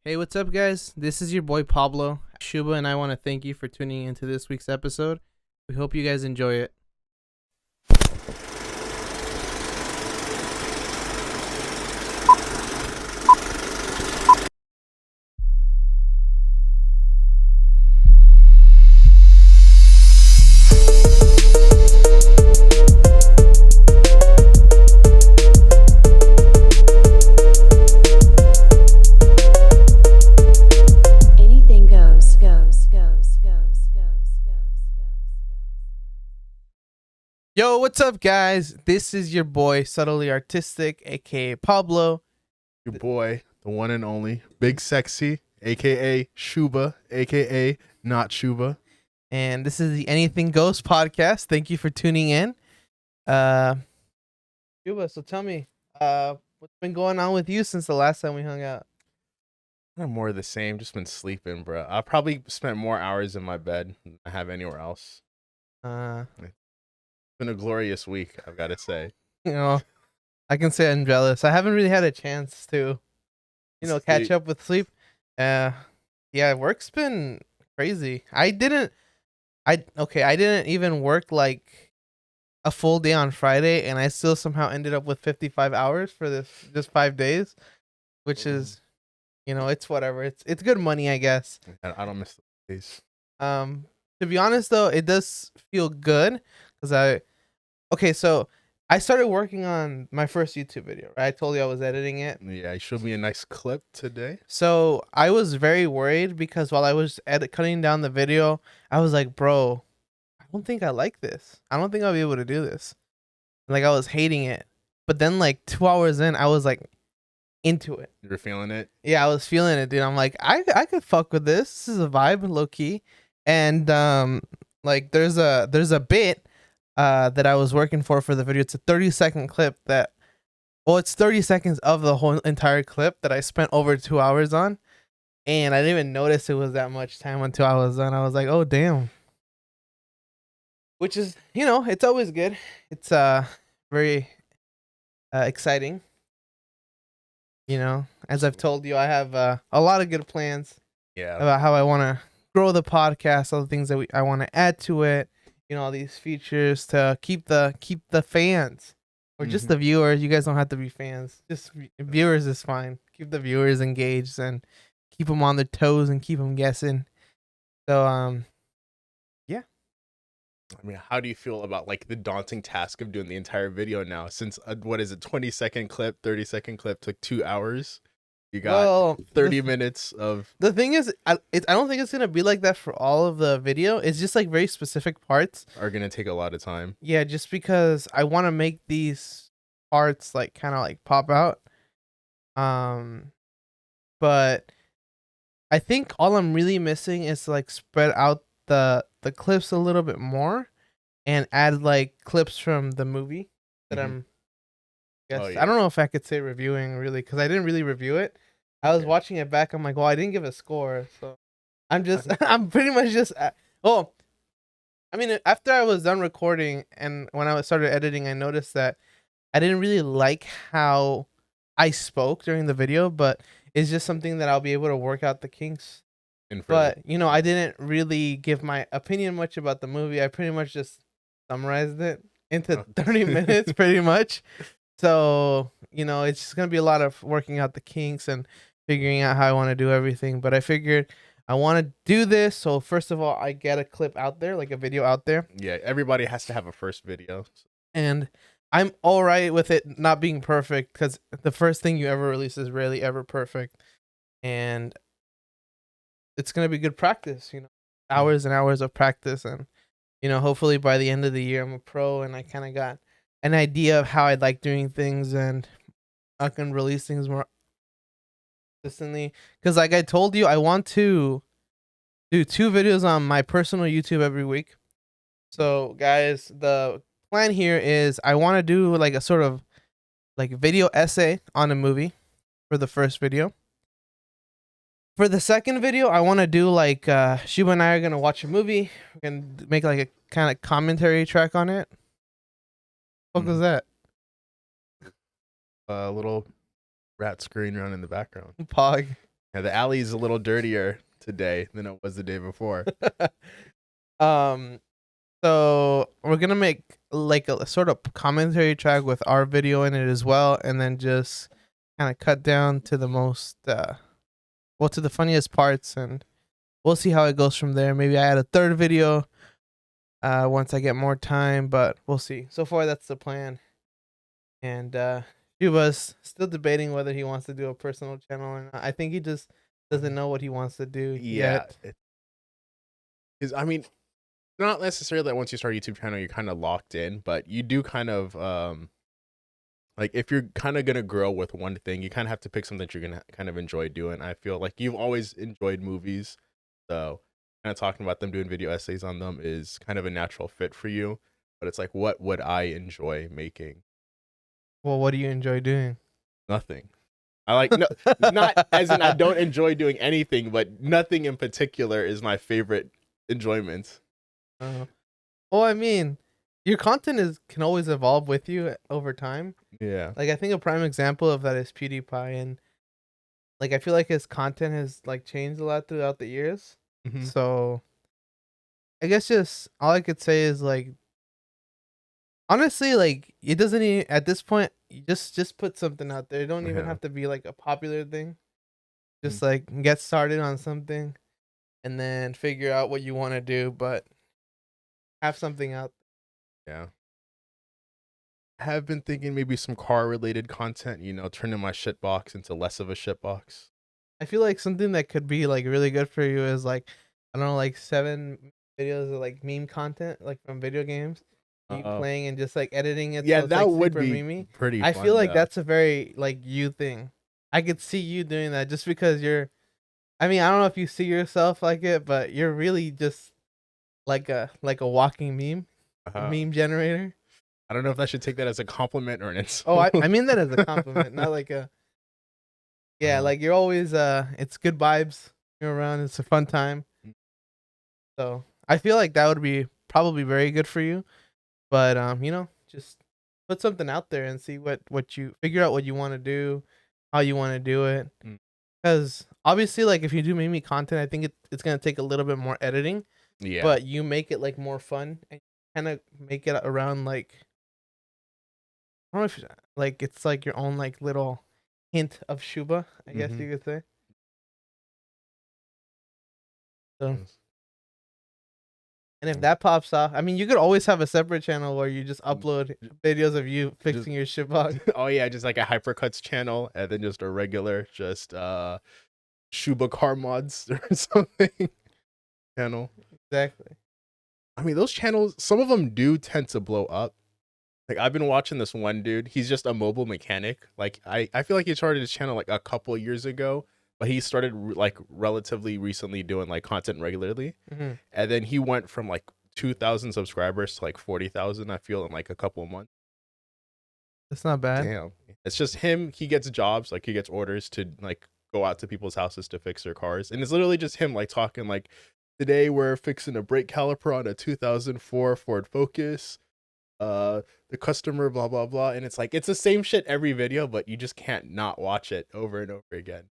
Hey, what's up, guys? This is your boy Pablo. Shuba and I want to thank you for tuning into this week's episode. We hope you guys enjoy it. Anything goes. Yo, what's up, guys? This is your boy Subtly Artistic, aka Pablo. Your boy, the one and only, Big Sexy, aka Shuba, aka Not Shuba. And this is the Anything Goes podcast. Thank you for tuning in. Shuba, so tell me, what's been going on with you since the last time we hung out? I'm more of the same, just been sleeping, bro. I probably spent more hours in my bed than I have anywhere else. It's been a glorious week, I've got to say. You know, I can say I'm jealous. I haven't really had a chance to, catch up with sleep. Yeah, work's been crazy. I didn't even work like a full day on Friday, and I still somehow ended up with 55 hours for this just 5 days, which is, it's whatever. It's good money, I guess. I don't miss the days. To be honest though, it does feel good because so I started working on my first YouTube video, right? I told you I was editing it. Yeah, you showed me a nice clip today. So I was very worried because while I was cutting down the video, I was like, bro, I don't think I like this. I don't think I'll be able to do this. Like, I was hating it. But then like 2 hours in, I was like into it. You were feeling it? Yeah, I was feeling it, dude. I'm like, I could fuck with this. This is a vibe, low key. And like there's a bit that I was working for the video. It's a 30-second clip it's 30 seconds of the whole entire clip that I spent over 2 hours on. And I didn't even notice it was that much time until I was done. I was like, oh, damn. Which is, it's always good. It's very exciting. As I've told you, I have a lot of good plans about how I want to grow the podcast, all the things that I want to add to it. All these features to keep the fans or just the viewers. You guys don't have to be fans. Just viewers is fine. Keep the viewers engaged and keep them on their toes and keep them guessing. So, yeah. I mean, how do you feel about like the daunting task of doing the entire video now? Since what is it, 20-second clip, 30-second clip took 2 hours. You got 30 minutes of. The thing is, I don't think it's gonna be like that for all of the video. It's just like very specific parts Are gonna take a lot of time. Yeah, just because I want to make these parts like kind of like pop out. But I think all I'm really missing is like spread out the clips a little bit more and add like clips from the movie that I don't know if I could say reviewing really, because I didn't really review it. I was watching it back. I'm like, well, I didn't give a score, so I'm pretty much just. I mean, after I was done recording and when I started editing, I noticed that I didn't really like how I spoke during the video, but it's just something that I'll be able to work out the kinks. But I didn't really give my opinion much about the movie. I pretty much just summarized it into 30 minutes, pretty much. So, it's just going to be a lot of working out the kinks and figuring out how I want to do everything. But I figured I want to do this. So, first of all, I get a clip out there, like a video out there. Yeah, everybody has to have a first video. And I'm all right with it not being perfect because the first thing you ever release is rarely ever perfect. And it's going to be good practice, hours and hours of practice. And, hopefully by the end of the year, I'm a pro and I kind of got an idea of how I like doing things and I can release things more consistently. Because like I told you, I want to do 2 videos on my personal YouTube every week. So guys, the plan here is I want to do like a sort of like video essay on a movie for the first video. For the second video, I want to do like Shuba and I are going to watch a movie. We're going to make like a kind of commentary track on it. What was that? A little rat scurrying around in the background. Pog. Yeah, the alley is a little dirtier today than it was the day before. So we're gonna make like a sort of commentary track with our video in it as well, and then just kind of cut down to the most, to the funniest parts, and we'll see how it goes from there. Maybe I add a third video, once I get more time, but we'll see. So far, that's the plan. And Cuba's still debating whether he wants to do a personal channel or not. I think he just doesn't know what he wants to do yet. Because I mean, not necessarily that once you start a YouTube channel, you're kind of locked in, but you do kind of like if you're kind of gonna grow with one thing, you kind of have to pick something that you're gonna kind of enjoy doing. I feel like you've always enjoyed movies, so kind of talking about them, doing video essays on them is kind of a natural fit for you. But it's like, what would I enjoy making? Well, what do you enjoy doing? Nothing. I like no, not as in I don't enjoy doing anything, but nothing in particular is my favorite enjoyment. Well, I mean, your content can always evolve with you over time. Yeah. Like, I think a prime example of that is PewDiePie, and like I feel like his content has like changed a lot throughout the years. Mm-hmm. So I guess just all I could say is like, honestly, like it doesn't even at this point. You just put something out there. It don't even have to be like a popular thing. Just like get started on something, and then figure out what you want to do. But have something out. Yeah. I have been thinking maybe some car related content. You know, turning my shit box into less of a shit box. I feel like something that could be like really good for you is like, I don't know, like 7 videos of like meme content, like from video games. You playing and just like editing it. Yeah, so it's, that like, would super be memey. pretty I fun, feel like though. that's a very like you thing. I could see you doing that just because you're, I mean, I don't know if you see yourself like it, but you're really just like a walking meme, meme generator. I don't know if I should take that as a compliment or an insult. Oh, I mean that as a compliment, not like a. Yeah, like you're always it's good vibes. You're around. It's a fun time. So I feel like that would be probably very good for you. But you know, just put something out there and see what you figure out what you want to do, how you want to do it. Because obviously, like if you do meme content, I think it's gonna take a little bit more editing. Yeah. But you make it like more fun and kind of make it around like, I don't know if like it's like your own like little hint of Shuba, I guess you could say. So. And if that pops off, I mean, you could always have a separate channel where you just upload videos of you fixing your shitbox. Oh yeah, just like a Hypercuts channel, and then just a regular, just Shuba car mods or something channel. Exactly. I mean, those channels, some of them do tend to blow up. Like I've been watching this one dude. He's just a mobile mechanic. Like I feel like he started his channel like a couple years ago. But he started like relatively recently doing like content regularly. And then he went from like 2,000 subscribers to like 40,000, I feel, in like a couple of months. That's not bad. Damn. It's just him. He gets jobs, like he gets orders to like go out to people's houses to fix their cars. And it's literally just him like talking like, today we're fixing a brake caliper on a 2004 Ford Focus. The customer, blah, blah, blah. And it's like, it's the same shit every video, but you just can't not watch it over and over again.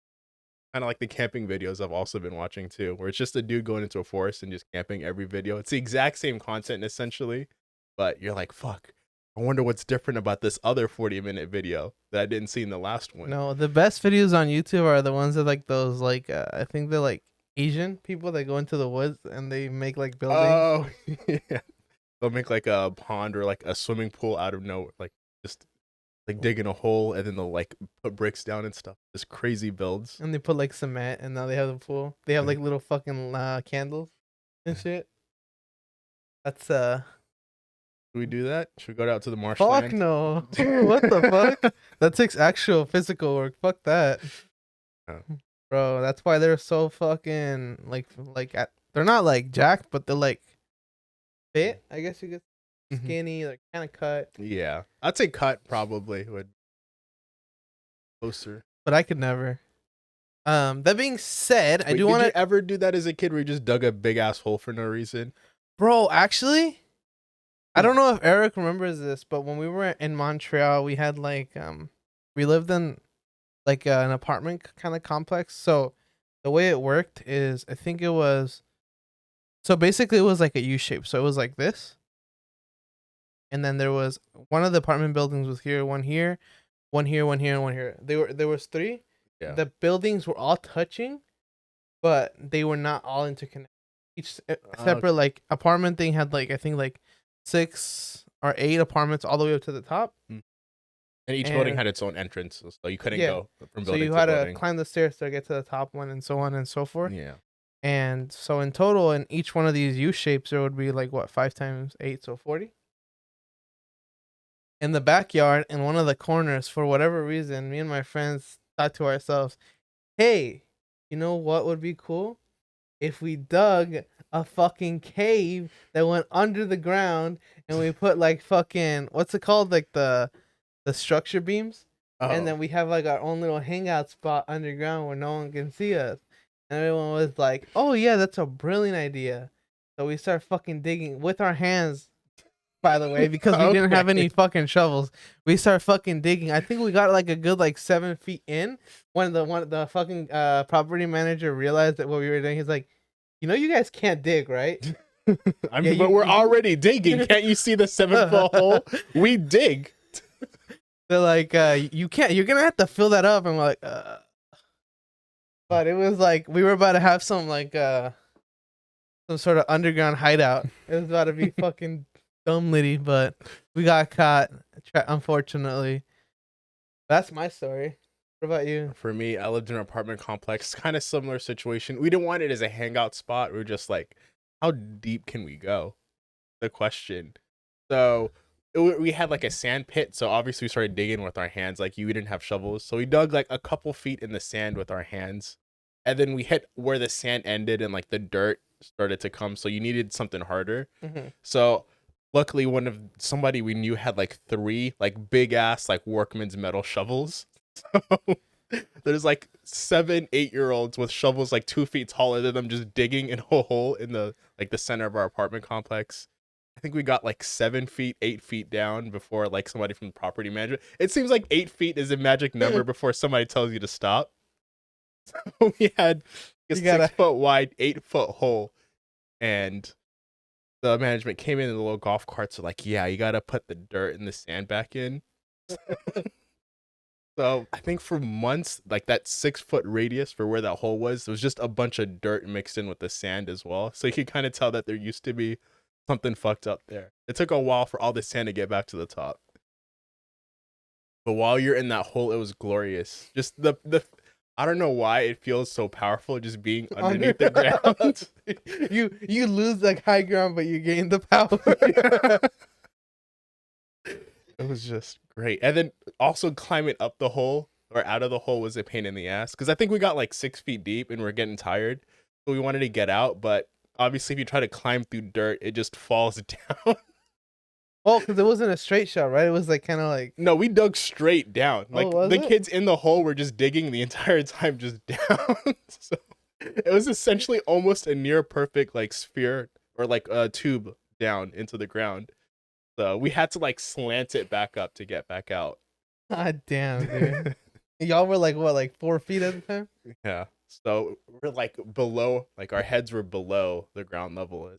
Kind of like the camping videos I've also been watching too, where it's just a dude going into a forest and just camping every video. It's the exact same content essentially, but you're like, fuck, I wonder what's different about this other 40-minute video that I didn't see in the last one. No, the best videos on YouTube are the ones that like those like I think they're like Asian people that go into the woods and they make like buildings. Oh yeah, they'll make like a pond or like a swimming pool out of nowhere, like just like digging a hole, and then they'll like put bricks down and stuff. Just crazy builds. And they put like cement, and now they have the pool. They have like little fucking candles and shit. That's Should we do that? Should we go out to the marshland? Fuck no. What the fuck? That takes actual physical work. Fuck that. Bro, that's why they're so fucking like they're not like jacked, but they're like fit, I guess you could. Skinny, like kind of cut. Yeah, I'd say cut probably would closer. But I could never. That being said, Wait, I do want to. Did you ever do that as a kid where you just dug a big ass hole for no reason? Bro, actually, I don't know if Eric remembers this, but when we were in Montreal, we had like we lived in like an apartment kind of complex. So the way it worked is I think it was so basically it was like a U shape. So it was like this, and then there was one of the apartment buildings was here, one here, one here, one here, and one here. There was three. Yeah. The buildings were all touching, but they were not all interconnected. Each separate like apartment thing had like I think like 6 or 8 apartments all the way up to the top. And each building had its own entrance, so you couldn't go from So building you to had building. to climb the stairs to get to the top one, and so on and so forth. Yeah. And so in total, in each one of these U shapes, there would be like what 5 times 8, so 40. In the backyard, in one of the corners, for whatever reason, me and my friends thought to ourselves, "Hey, you know what would be cool? If we dug a fucking cave that went under the ground, and we put like fucking what's it called, like the structure beams." And then we have like our own little hangout spot underground where no one can see us. And everyone was like, "Oh yeah, that's a brilliant idea." So we start fucking digging with our hands, by the way, because we didn't have any fucking shovels. We start fucking digging. I think we got like a good like 7 feet in when the fucking property manager realized that what we were doing. He's like, "You know, you guys can't dig, right?" I mean, but we're already digging. Can't you see the 7-foot hole? We dig. They're like, "You can't. You're gonna have to fill that up." And we're like, But it was like we were about to have some like some sort of underground hideout. It was about to be fucking dumb litty, but we got caught. Unfortunately, that's my story. What about you? For me, I lived in an apartment complex, kind of similar situation. We didn't want it as a hangout spot. We were just like, how deep can we go? The question. So we had like a sand pit, so obviously we started digging with our hands. Like we didn't have shovels, so we dug like a couple feet in the sand with our hands, and then we hit where the sand ended and like the dirt started to come. So you needed something harder. So luckily, somebody we knew had like 3 like big ass like workman's metal shovels. So there's like 7, 8-year-olds with shovels like 2 feet taller than them, just digging in a hole in the center of our apartment complex. I think we got like 7 feet, 8 feet down before like somebody from the property management. It seems like 8 feet is a magic number before somebody tells you to stop. So we had a 6-foot wide, 8-foot hole, and the management came in the little golf carts. Are like, yeah, you gotta put the dirt and the sand back in. So I think for months, like that 6-foot radius for where that hole was, there was just a bunch of dirt mixed in with the sand as well. So you could kind of tell that there used to be something fucked up there. It took a while for all the sand to get back to the top. But while you're in that hole, it was glorious. Just the I don't know why it feels so powerful just being underneath the ground. You lose like high ground, but you gain the power. It was just great. And then also climbing up the hole or out of the hole was a pain in the ass. Because I think we got like 6 feet deep and we're getting tired. So we wanted to get out. But obviously, if you try to climb through dirt, it just falls down. Oh, because it wasn't a straight shot, right? It was like kind of like... No, we dug straight down. Like the it? kids in the hole were just digging the entire time, just down. So it was essentially almost a near perfect like sphere or like a tube down into the ground. So we had to like slant it back up to get back out. God damn, dude. Y'all were like what, like 4 feet at the time? Yeah. So we're like below, like our heads were below the ground level.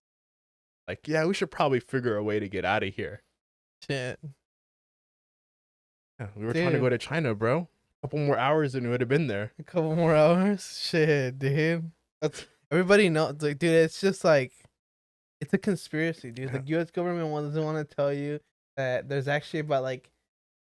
Like, yeah, we should probably figure a way to get out of here. Shit. Yeah, we were trying to go to China, bro. A couple more hours and we would have been there. A couple more hours? Shit, dude. That's everybody knows, like, dude, it's just like it's a conspiracy, dude. The US government doesn't want to tell you that there's actually about like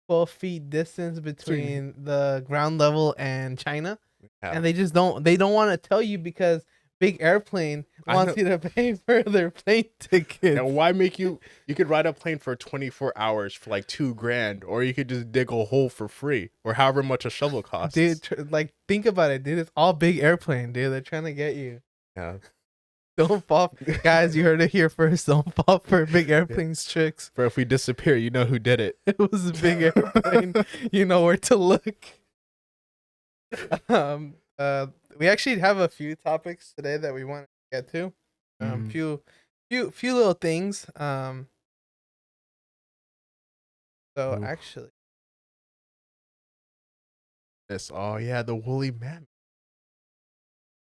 12 feet distance between the ground level and China. Yeah. And they don't want to tell you because Big Airplane wants you to pay for their plane tickets. And why make you could ride a plane for 24 hours for like $2,000, or you could just dig a hole for free, or however much a shovel costs. Dude, like think about it, dude. It's all Big Airplane, dude. They're trying to get you. Yeah. Don't fall, guys. You heard it here first. Don't fall for Big Airplane's tricks. For if we disappear, you know who did it. It was a Big Airplane. You know where to look. We actually have a few topics today that we want to get to. Few little things. Actually, this. Oh yeah, the woolly mammoth.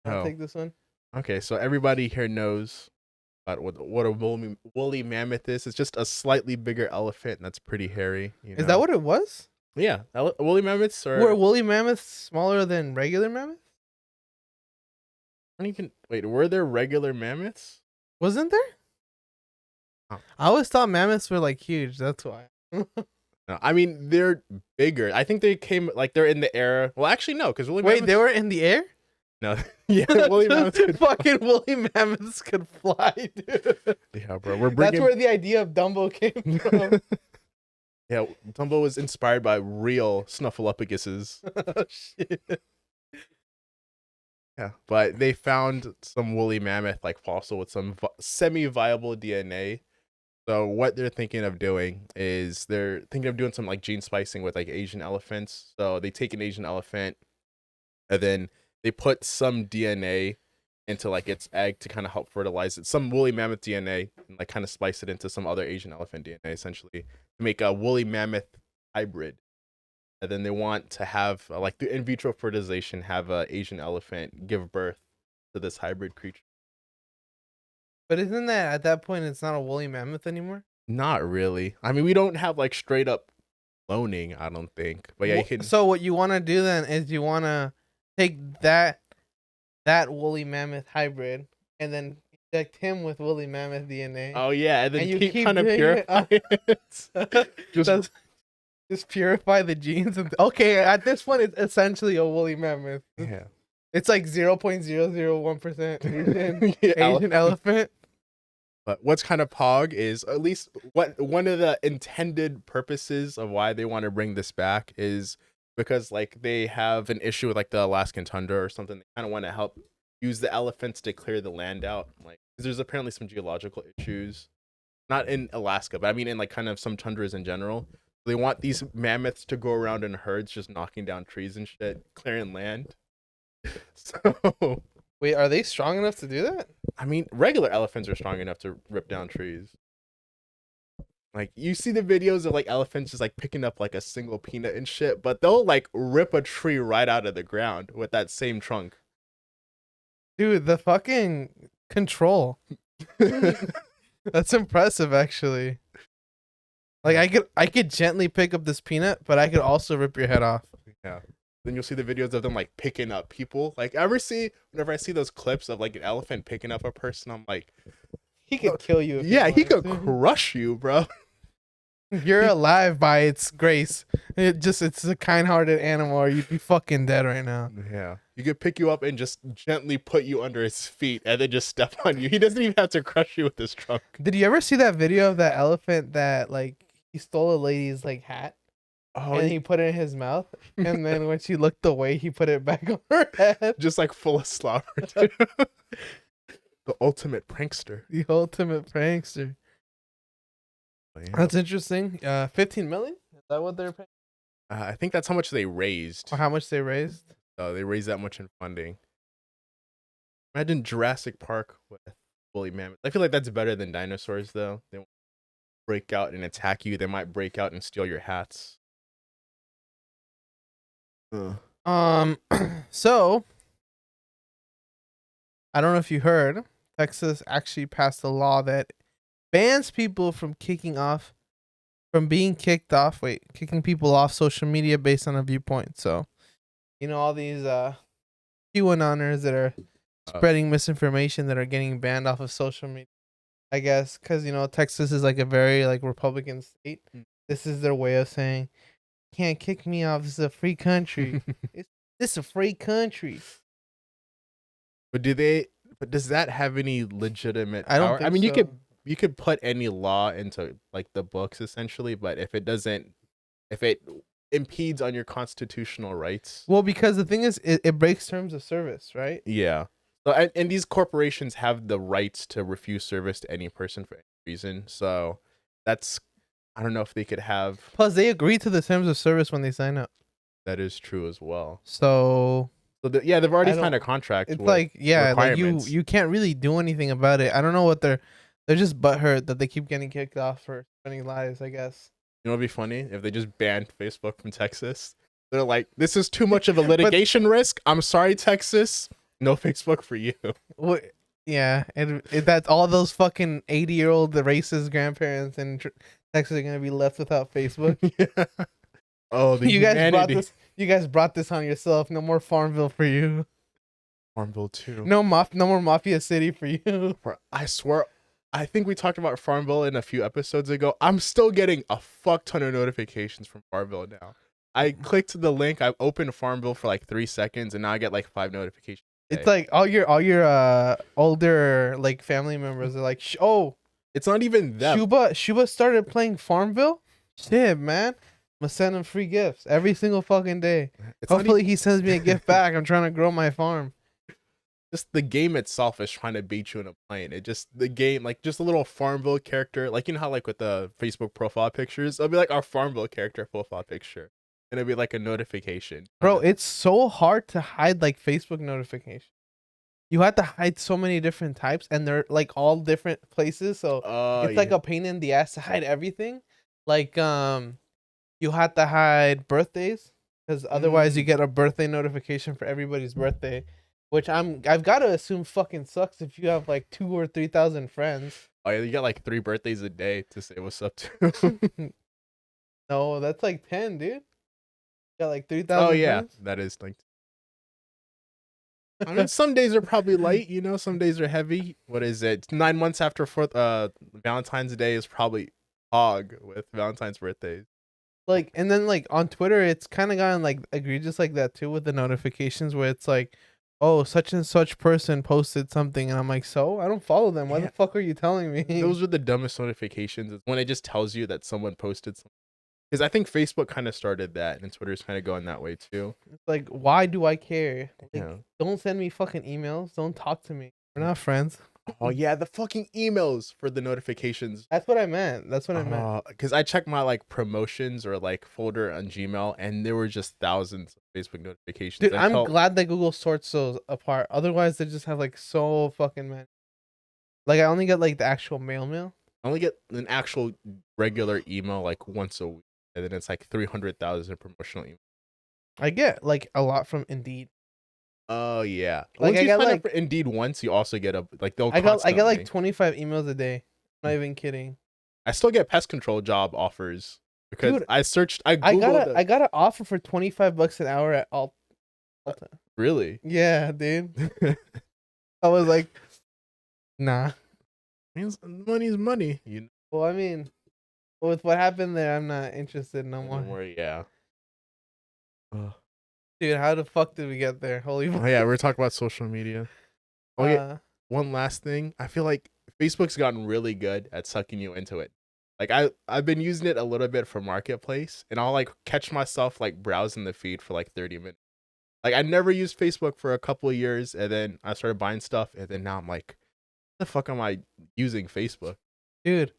I'll Oh, take this one. okay. So everybody here knows about what a woolly mammoth is. It's just a slightly bigger elephant that's pretty hairy. You know? Is that what it was? Yeah, woolly mammoths are. Were woolly mammoths smaller than regular mammoths? I don't even wait. Were there regular mammoths? Wasn't there? Oh. I always thought mammoths were like huge. That's why. No, I mean they're bigger. I think they came like they're in the air. Well, actually no, because woolly Wait, mammoths. they were in the air? No, yeah, woolly mammoths. Fucking woolly mammoths could fly, dude. Yeah, bro. We're bringing. That's where the idea of Dumbo came from. Yeah, Dumbo was inspired by real snuffleupaguses. Oh, shit. Yeah, but they found some woolly mammoth like fossil with some semi-viable DNA. So what they're thinking of doing is they're thinking of doing some like gene splicing with like Asian elephants. So they take an Asian elephant and then they put some DNA into like its egg to kind of help fertilize it. Some woolly mammoth DNA and like kind of splice it into some other Asian elephant DNA essentially to make a woolly mammoth hybrid. And then they want to have like the in vitro fertilization, have a Asian elephant give birth to this hybrid creature. But isn't that at that point it's not a woolly mammoth anymore? Not really. I mean, we don't have like straight up cloning, I don't think. But yeah, you can. So what you want to do then is you want to take that woolly mammoth hybrid and then inject him with woolly mammoth DNA. Oh yeah, and then and you keep keep trying to doing purify it. Just purify the genes. Okay, at this point it's essentially a woolly mammoth. Yeah. It's like 0.001% Asian, Yeah, Asian elephant. But what's kind of pog is at least what one of the intended purposes of why they want to bring this back is because like they have an issue with like the Alaskan tundra or something. They kind of want to help use the elephants to clear the land out. Like 'cause there's apparently some geological issues, not in Alaska, but I mean in like kind of some tundras in general. They want these mammoths to go around in herds, just knocking down trees and shit, clearing land. So Wait, are they strong enough to do that? I mean, regular elephants are strong enough to rip down trees. Like you see the videos of like elephants just like picking up like a single peanut and shit, but they'll like rip a tree right out of the ground with that same trunk. Dude, the fucking control. That's impressive actually. Like I could gently pick up this peanut, but I could also rip your head off. Yeah. Then you'll see the videos of them like picking up people. Like whenever I see those clips of like an elephant picking up a person, I'm like, He could kill you. yeah, he could crush you, bro. You're alive by its grace. It's a kind-hearted animal, or you'd be fucking dead right now. Yeah. He could pick you up and just gently put you under his feet and then just step on you. He doesn't even have to crush you with his trunk. Did you ever see that video of that elephant that like he stole a lady's like hat? Oh, And he put it in his mouth, and then when she looked away, he put it back on her head. just like full of slobber, dude. The ultimate prankster. The ultimate prankster. But yeah. That's interesting. 15 million? Is that what they're paying? I think that's how much they raised. Or how much they raised? So they raised that much in funding. Imagine Jurassic Park with woolly mammoth. I feel like that's better than dinosaurs, though. They won't break out and attack you. They might break out and steal your hats. So I don't know if you heard, Texas actually passed a law that bans people from kicking people off social media based on a viewpoint. So, you know, all these QAnoners that are spreading misinformation that are getting banned off of social media, I guess, because, you know, Texas is like a very like Republican state. This is their way of saying, can't kick me off. This is a free country. This is a free country. But does that have any legitimate I don't power? think I mean, so. you could put any law into like the books essentially, but if it impedes on your constitutional rights. Well, because the thing is, it breaks terms of service, right? Yeah. So and these corporations have the rights to refuse service to any person for any reason. So that's, I don't know if they could have. Plus, they agreed to the terms of service when they sign up. That is true as well. So Yeah, they've already signed a contract. it's with like, yeah, like requirements. you can't really do anything about it. I don't know what they're just butthurt that they keep getting kicked off for spreading lies, I guess. You know what'd be funny? If they just banned Facebook from Texas. They're like, this is too much of a litigation risk. I'm sorry, Texas. No Facebook for you. What? Yeah, and that's all those fucking 80-year-old racist grandparents in Texas are gonna be left without Facebook. Yeah. Oh, the You guys brought humanity. this. You guys brought this on yourself. No more Farmville for you. Farmville 2. No more Mafia City for you. I swear, I think we talked about Farmville in a few episodes ago. I'm still getting a fuck ton of notifications from Farmville now. I clicked the link, I opened Farmville for like 3 seconds, and now I get like 5 notifications. It's like all your older like family members are like, oh, It's not even them. Shuba started playing Farmville. Shit, man. I'm gonna send him free gifts every single fucking day. It's not Hopefully he sends me a gift back. I'm trying to grow my farm. just the game itself is trying to beat you in a plane. It just the game, like just a little Farmville character, like you know how like with the Facebook profile pictures, it'll be like our Farmville character profile picture, and it'll be like a notification. Bro, it's so hard to hide like Facebook notifications. You have to hide so many different types, and they're like all different places. So it's like a pain in the ass to hide everything. Like you have to hide birthdays because otherwise you get a birthday notification for everybody's birthday. Which I've got to assume fucking sucks if you have like 2,000 or 3,000 friends. Oh yeah, you got like 3 birthdays a day to say what's up to. No, that's like 10, dude. You got like 3,000. Oh yeah, friends? that is like. I mean, some days are probably light, you know. Some days are heavy. What is it? 9 months after Valentine's Day is probably hog with Valentine's birthdays. Like, and then like on Twitter, it's kind of gotten like egregious like that too with the notifications where it's like, oh, such and such person posted something, and I'm like, so I don't follow them. Why the fuck are you telling me? Those are the dumbest notifications. Is when it just tells you that someone posted something. Because I think Facebook kind of started that, and Twitter's kind of going that way too. It's like, why do I care? Like, Yeah. don't send me fucking emails. Don't talk to me. We're not friends. Oh yeah, the fucking emails for the notifications. That's what I meant. That's what I meant. Because I checked my like promotions or like folder on Gmail, and there were just thousands of Facebook notifications. Dude, I'm glad that Google sorts those apart. Otherwise, they just have like so fucking many. Like I only get like the actual mail. I only get an actual regular email like once a week, and then it's like 300,000 promotional emails. I get like a lot from Indeed. Oh yeah, Like, once I you got, sign like- up for Indeed once, you also get a like they'll. I get like constantly- 25 emails a day. I'm not even kidding. I still get pest control job offers because Dude, I searched. I googled. I got an offer for $25 an hour at Alta. Really? Yeah, dude. I was like, nah. Means money's money. You know. Well, I mean, with what happened there, I'm not interested no more. Don't worry, yeah. Dude, how the fuck did we get there? Holy Oh fuck. yeah, we're talking about social media. Oh yeah. One last thing. I feel like Facebook's gotten really good at sucking you into it. Like I've been using it a little bit for Marketplace, and I'll like catch myself like browsing the feed for like 30 minutes. Like I never used Facebook for a couple of years, and then I started buying stuff, and then now I'm like, the fuck am I using Facebook? Dude,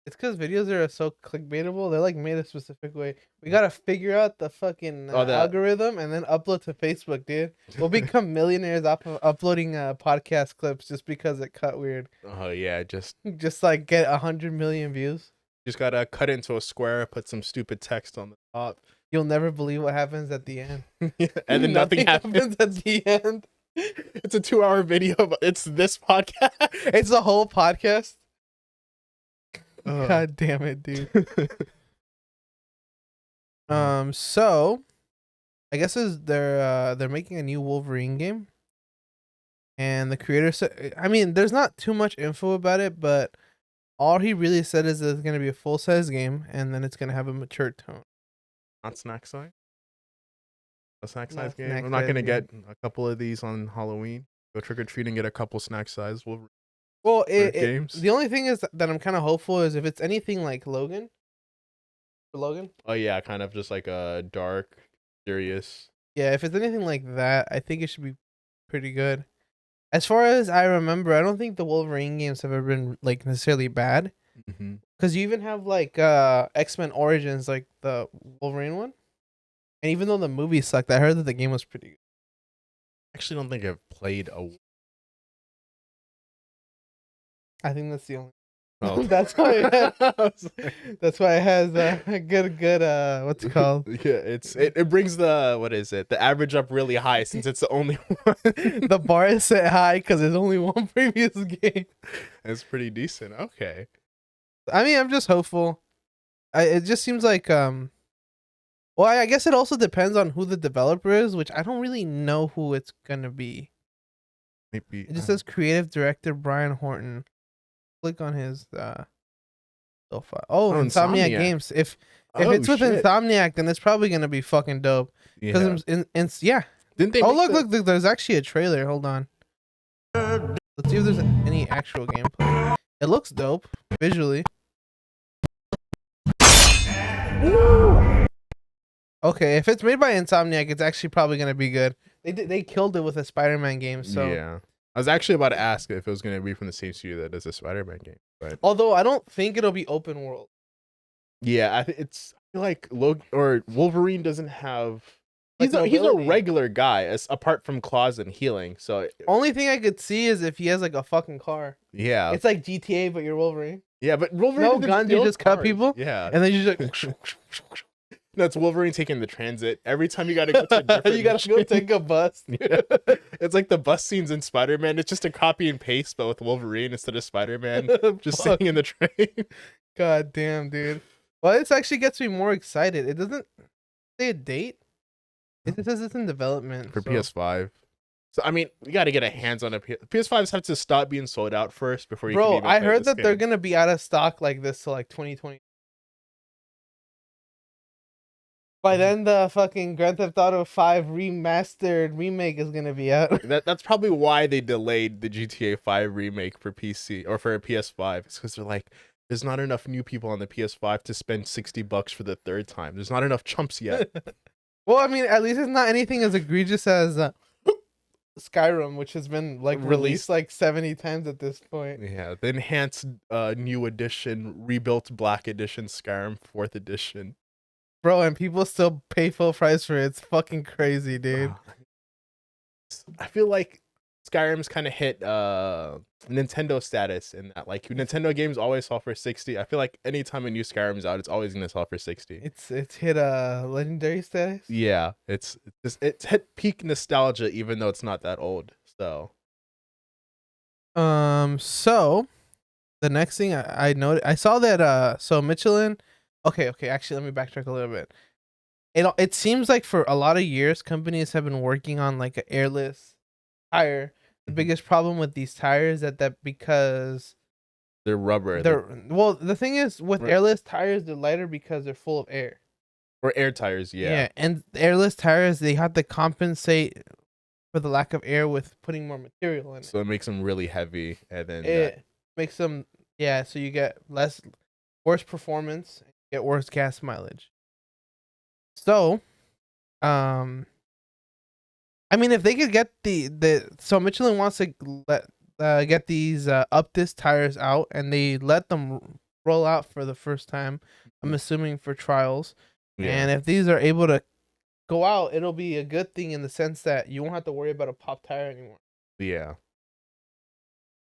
it's because videos are so clickbaitable. They're like made a specific way. We gotta figure out the fucking algorithm and then upload to Facebook, dude. We'll become millionaires off of uploading podcast clips just because it cut weird. Oh yeah, just like get 100 million views. gotta cut it into a square, put some stupid text on the top. You'll never believe what happens at the end. And then nothing happens. at the end. It's a 2-hour video, but it's this podcast. It's a whole podcast. Ugh. God damn it, dude. So I guess they're making a new Wolverine game. And the creator said, I mean, there's not too much info about it, but all he really said is that it's going to be a full-size game, and then it's going to have a mature tone. Not snack size? A snack Not size game? snack I'm not size going to game. get a couple of these on Halloween. Go trick-or-treat and get a couple snack size Wolverine Well, games. the only thing is that I'm kind of hopeful is if it's anything like Logan. For Logan? Oh yeah, kind of just like a dark, serious. Yeah, if it's anything like that, I think it should be pretty good. As far as I remember, I don't think the Wolverine games have ever been like necessarily bad. Mm-hmm. Because you even have like X-Men Origins, like the Wolverine one. And even though the movie sucked, I heard that the game was pretty good. Actually, don't think I've played a. I think that's the only. Oh. That's why I was like, that's why it has a good what's it called? yeah, it brings the what is it? The average up really high since it's the only one. The bar is set high because there's only one previous game. It's pretty decent. Okay. I mean, I'm just hopeful. It just seems like well, I guess it also depends on who the developer is, which I don't really know who it's gonna be. Maybe It just says creative director Brian Horton. Click on his profile. Oh, Oh, Insomniac Insomniac. Games. If Oh, it's with shit. Insomniac, then it's probably gonna be fucking dope. Yeah. Because yeah. Didn't they? Oh make look, there's actually a trailer. Hold on. Let's see if there's any actual gameplay. It looks dope visually. Okay, if it's made by Insomniac, it's actually probably gonna be good. They killed it with a Spider-Man game. So Yeah. I was actually about to ask if it was going to be from the same studio that does a Spider-Man game, but although I don't think it'll be open world. yeah, I feel like Wolverine doesn't have. Like He's a mobility. regular guy, apart from claws and healing. So Only thing I could see is if he has like a fucking car. yeah, It's like GTA, but you're Wolverine. yeah, but Wolverine No doesn't guns, you steal just cut cars. people? Yeah, And then you just like, that's Wolverine taking the transit every time you got to go to a different you gotta go mission. take a bus. Yeah. It's like the bus scenes in Spider-Man. It's just a copy and paste, but with Wolverine instead of Spider-Man just Fuck. sitting in the train. God damn, dude. Well, this actually gets me more excited. It doesn't say a date. It just says it's in development For so- PS5. So I mean, we got to get a hands on a PS5s have to stop being sold out first before you. Bro, can even I play heard this that they're game. gonna be out of stock like this till like 2020. By then, the fucking Grand Theft Auto 5 remastered remake is gonna be out. That's probably why they delayed the GTA 5 remake for PC or for a PS5. It's because they're like, there's not enough new people on the PS5 to spend $60 for the third time. There's not enough chumps yet. Well, I mean, at least it's not anything as egregious as Skyrim, which has been like released like 70 times at this point. Yeah, the enhanced new edition, rebuilt Black Edition, Skyrim 4th edition. Bro, and people still pay full price for it. It's fucking crazy, dude. I feel like Skyrim's kind of hit Nintendo status in that like Nintendo games always sell for 60. I feel like anytime a new Skyrim's out, it's always gonna sell for 60. It's hit a legendary status. Yeah, it's hit peak nostalgia even though it's not that old. So So the next thing I noticed, I saw that so Michelin. Okay, actually, let me backtrack a little bit. It seems like for a lot of years, companies have been working on like an airless tire. The biggest problem with these tires that because they're rubber. well, the thing is with airless tires, they're lighter because they're full of air. Or air tires, yeah. And airless tires, they have to compensate for the lack of air with putting more material in it. So it makes them really heavy, and then It makes them so you get worse performance, get worse gas mileage. So, I mean, if they could get so Michelin wants to get these Uptis tires out, and they let them roll out for the first time. I'm assuming for trials, and if these are able to go out, it'll be a good thing in the sense that you won't have to worry about a pop tire anymore. Yeah.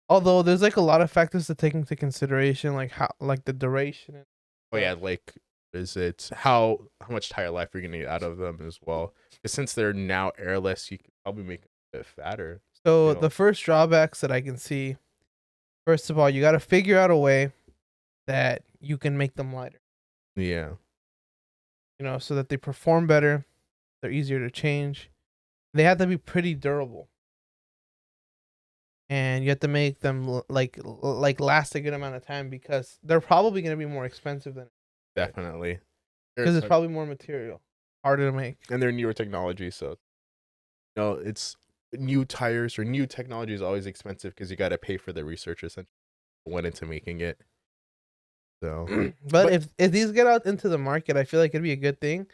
Although there's like a lot of factors to take into consideration, like the duration. Oh yeah, like is it how much tire life you're gonna get out of them as well? Because since they're now airless, you can probably make them a bit fatter. So the first drawbacks that I can see, first of all, you got to figure out a way that you can make them lighter. Yeah. So that they perform better, they're easier to change. They have to be pretty durable. And you have to make them like last a good amount of time because they're probably going to be more expensive than Definitely. because it's probably more material, harder to make. And they're newer technology, so it's new tires or new technology is always expensive because you got to pay for the research essentially went into making it. So, but if these get out into the market, I feel like it'd be a good thing.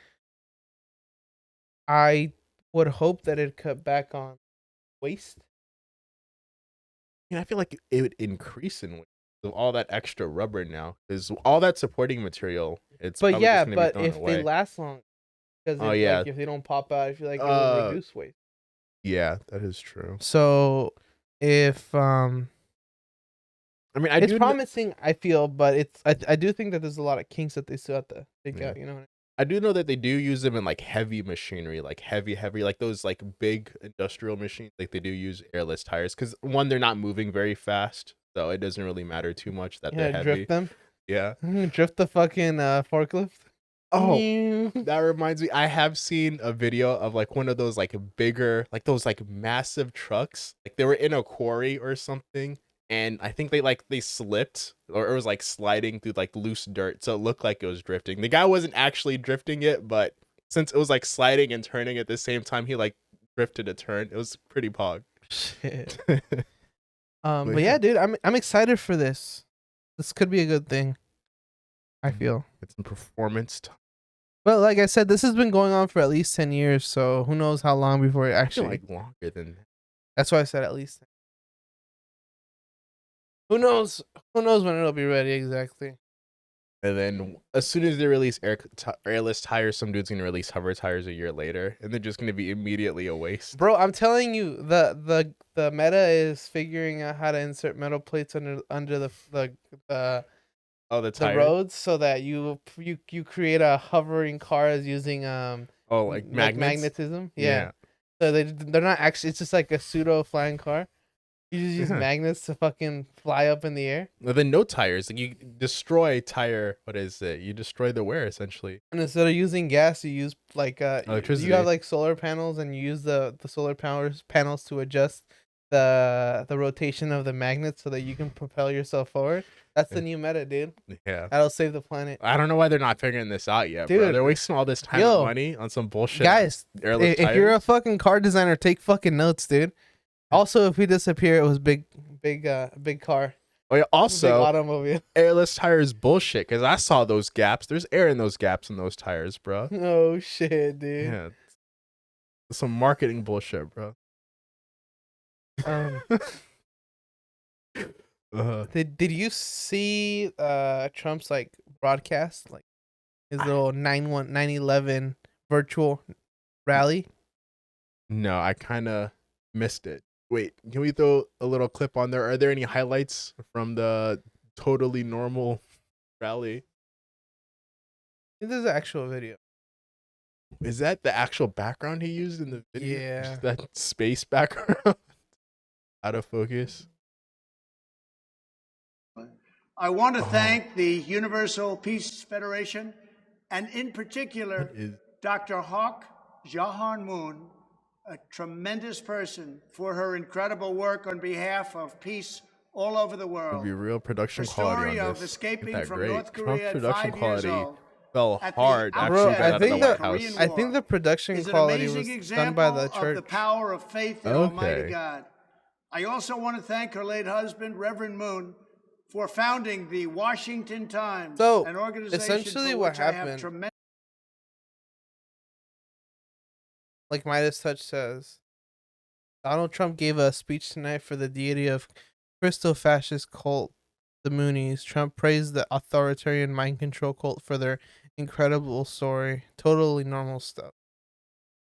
I would hope that it cut back on waste. I feel like it would increase in weight with all that extra rubber now. Is all that supporting material? It's but probably yeah, just gonna be but thrown if away. they last long, because yeah. if they don't pop out, I feel like it would reduce waste. Yeah, that is true. So if I mean, I It's do. promising, I feel, but I do think that there's a lot of kinks that they still have to figure out. You know. I do know that they do use them in like heavy machinery, like heavy, like those like big industrial machines. Like they do use airless tires because one, they're not moving very fast, so it doesn't really matter too much that they're Yeah, heavy. drift them. Yeah. Drift the fucking forklift. Oh, that reminds me. I have seen a video of like one of those like bigger, like those like massive trucks. Like they were in a quarry or something, and I think they slipped or it was like sliding through like loose dirt, so it looked like it was drifting. The guy wasn't actually drifting it, but since it was like sliding and turning at the same time, he like drifted a turn. It was pretty pog. Shit. But yeah, dude, I'm excited for this. This could be a good thing. I feel. It's in performance. But like I said, this has been going on for at least 10 years, so who knows how long before it I feel actually. like longer than. That's why I said at least. Who knows? Who knows when it'll be ready exactly? And then as soon as they release airless tires, some dude's gonna release hover tires a year later, and they're just gonna be immediately a waste. Bro, I'm telling you, the meta is figuring out how to insert metal plates under the Tire. roads so that you create a hovering cars using like magnetism. Yeah. So they're not actually, it's just like a pseudo flying car. You just use magnets to fucking fly up in the air. Well, then no tires. Like you destroy tire. What is it? You destroy the wear essentially. And instead of using gas, you use like electricity. You have like solar panels, and you use the solar panels to adjust the rotation of the magnets so that you can propel yourself forward. That's the new meta, dude. Yeah. That'll save the planet. I don't know why they're not figuring this out yet, dude, bro. They're wasting all this time and money on some bullshit. Guys, if you're a fucking car designer, take fucking notes, dude. Also, if we disappear, it was big car. Oh, yeah, also, big automobile. Airless tires bullshit, because I saw those gaps. There's air in those gaps in those tires, bro. Oh, shit, dude. Yeah. Some marketing bullshit, bro. Did you see Trump's like broadcast, like his little 9/11 virtual rally? No, I kind of missed it. Wait, can we throw a little clip on there? Are there any highlights from the totally normal rally? I think there's an actual video. Is that the actual background he used in the video? Yeah. Just that space background? Out of focus. I want to thank the Universal Peace Federation, and in particular, Dr. Hawk Jahan Moon, a tremendous person, for her incredible work on behalf of peace all over the world. It'd be real production the quality story on of this. escaping from great. North Korea Trump's at 5 years old. Fell hard after Bro, he got out of the White House. I think the production quality was done by the church. Of the power of faith in Almighty God. I also want to thank her late husband, Reverend Moon, for founding the Washington Times, So, an organization essentially for what which I have happened, tremendous. like Midas Touch says, Donald Trump gave a speech tonight for the deity of crystal fascist cult, the Moonies. Trump praised the authoritarian mind control cult for their incredible story. Totally normal stuff.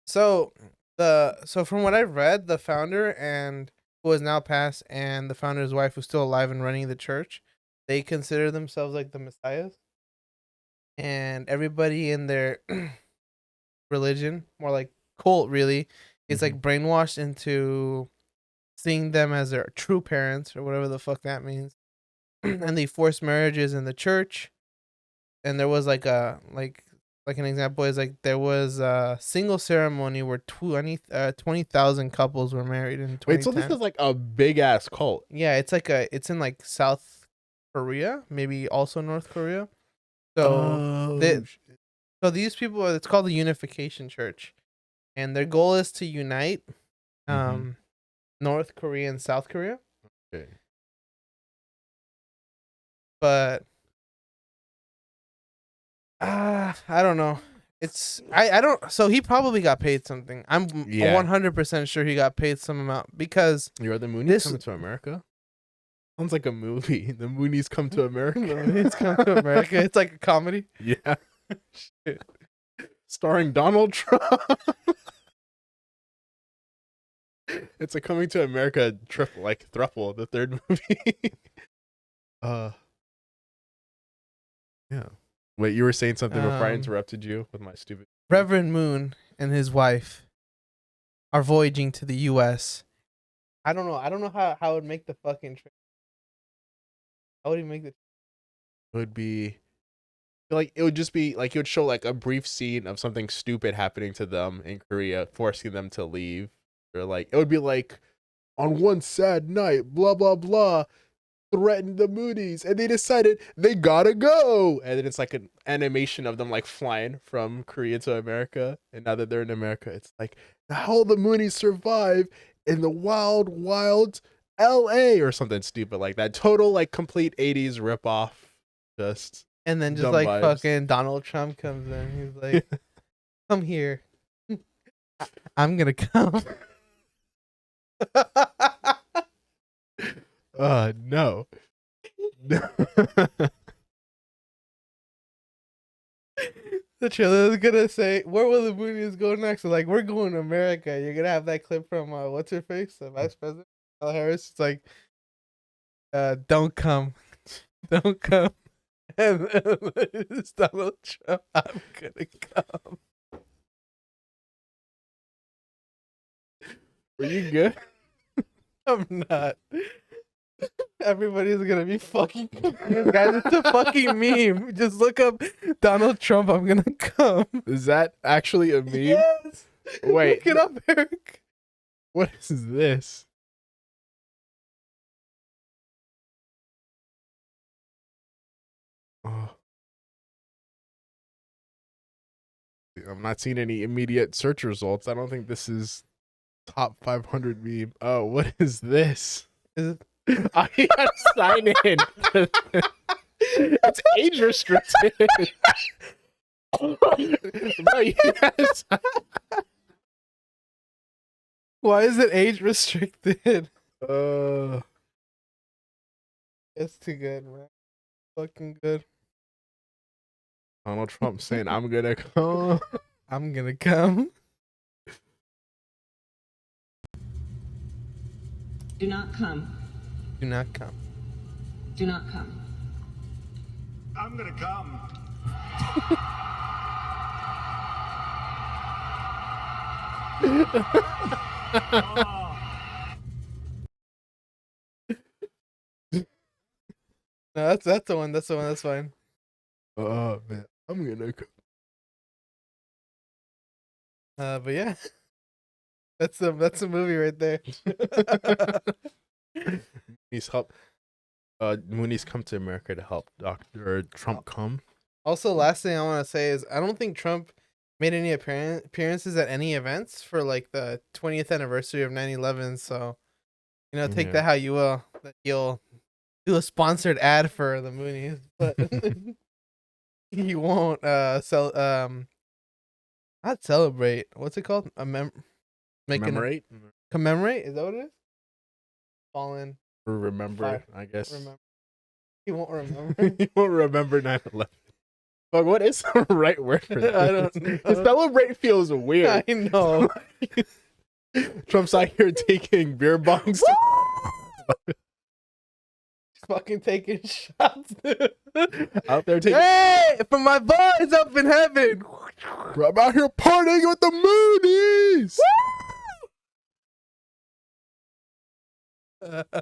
So from what I've read, the founder and who has now passed, and the founder's wife who's still alive and running the church, they consider themselves like the messiahs. And everybody in their religion, more like cult really, is like brainwashed into seeing them as their true parents or whatever the fuck that means. And they force marriages in the church. And there was like an example is like there was a single ceremony where 20,000 couples were married in 2010. Wait, so this is like a big ass cult? Yeah, it's in like South Korea, maybe also North Korea. So so these people, it's called the Unification Church, and their goal is to unite North Korea and South Korea. Okay. But I don't know. It's I don't. So he probably got paid something. I'm 100% sure he got paid some amount because You're the Moonies coming to America. Sounds like a movie. The Moonies come to America. Moonies come to America. It's like a comedy. Yeah. Shit. Starring Donald Trump. It's a Coming to America thruple, the third movie. Uh, yeah. Wait, you were saying something before I Um, interrupted you with my stupid. Reverend Moon and his wife are voyaging to the U.S. I don't know. I don't know how I would make the fucking trip. How would he make the? Would be like it would just be like it would show like a brief scene of something stupid happening to them in Korea, forcing them to leave. Or like it would be like on one sad night, blah blah blah, threatened the Moonies, and they decided they gotta go. And then it's like an animation of them like flying from Korea to America. And now that they're in America, it's like how the Moonies survive in the wild, wild LA or something stupid like that. Total like complete 80s ripoff. Just And then just dumb like vibes. fucking Donald Trump comes in. He's like, "Come here. I'm gonna come." No. The trailer is gonna say, "Where will the Moonies go next?" So like, we're going to America. You're gonna have that clip from what's her face, the vice president, Kamala Harris. It's like, "Don't come, don't come," and it's Donald Trump. I'm gonna come. Were you good? I'm not. Everybody's gonna be fucking confused, guys. It's a fucking meme. Just look up Donald Trump. I'm gonna come. Is that actually a meme? Yes. Wait. Look it up, Eric. What is this? Oh. I'm not seeing any immediate search results. I don't think this is top 500 meme. Oh, what is this? Is it? I gotta sign in. It's age restricted. Bro, yes. Why is it age restricted? It's too good, man. Fucking good. Donald Trump saying, "I'm gonna come." I'm gonna come. Do not come. Do not come. Do not come. I'm gonna come. No, that's the one. That's the one. That's fine. Oh man, I'm gonna come. But yeah, that's the movie right there. He's help. Mooney's come to America to help Dr. Trump come. Also, last thing I want to say is I don't think Trump made any appearances at any events for like the 20th anniversary of 9/11. So, take Yeah. that how you will. That you'll do a sponsored ad for the Moonies, but he won't not celebrate. What's it called? Commemorate Commemorate? Is that what it is? Fallen. or remember, Fire. I guess. Remember. He won't remember. You won't remember 9/11. Fuck, what is the right word for that? I don't know. Celebrate feels weird. I know. Trump's out here taking beer bongs. Fucking taking shots. Out there taking. Hey, for my boys up in heaven. I'm out here partying with the Moonies.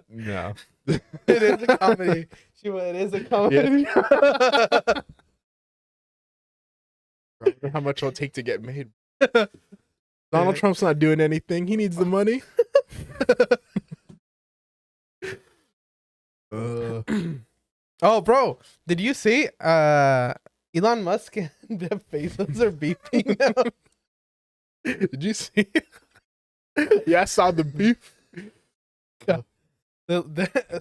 No. It is a comedy. It is a comedy. I wonder how much it'll take to get made. Donald Trump's not doing anything. He needs the money. Oh, bro, did you see? Elon Musk and Jeff Bezos are beefing now. Did you see? Yeah, I saw the beef.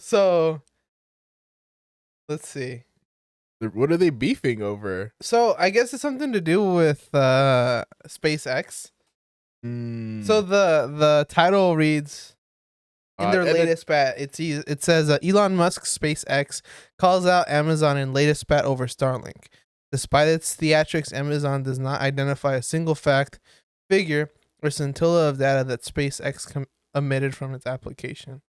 So, let's see. What are they beefing over? So I guess it's something to do with SpaceX. So the title reads in their latest spat. It says Elon Musk SpaceX calls out Amazon in latest spat over Starlink. Despite its theatrics, Amazon does not identify a single fact, figure, or scintilla of data that SpaceX omitted from its application.